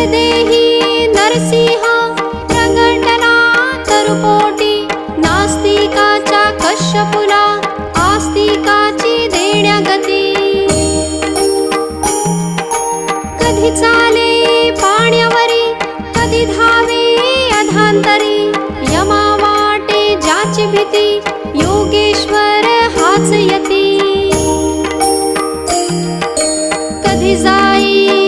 देही नरसिंहा प्रगटला तरुपोटी, नास्तिकाच्या कश्यपुला आस्तिकाची देण्या गती. कधी चाले पाण्यावरी, कधी धावे अधांतरी, यमा वाटे ज्याची भीती, योगेश्वर हाच यती. कधी जा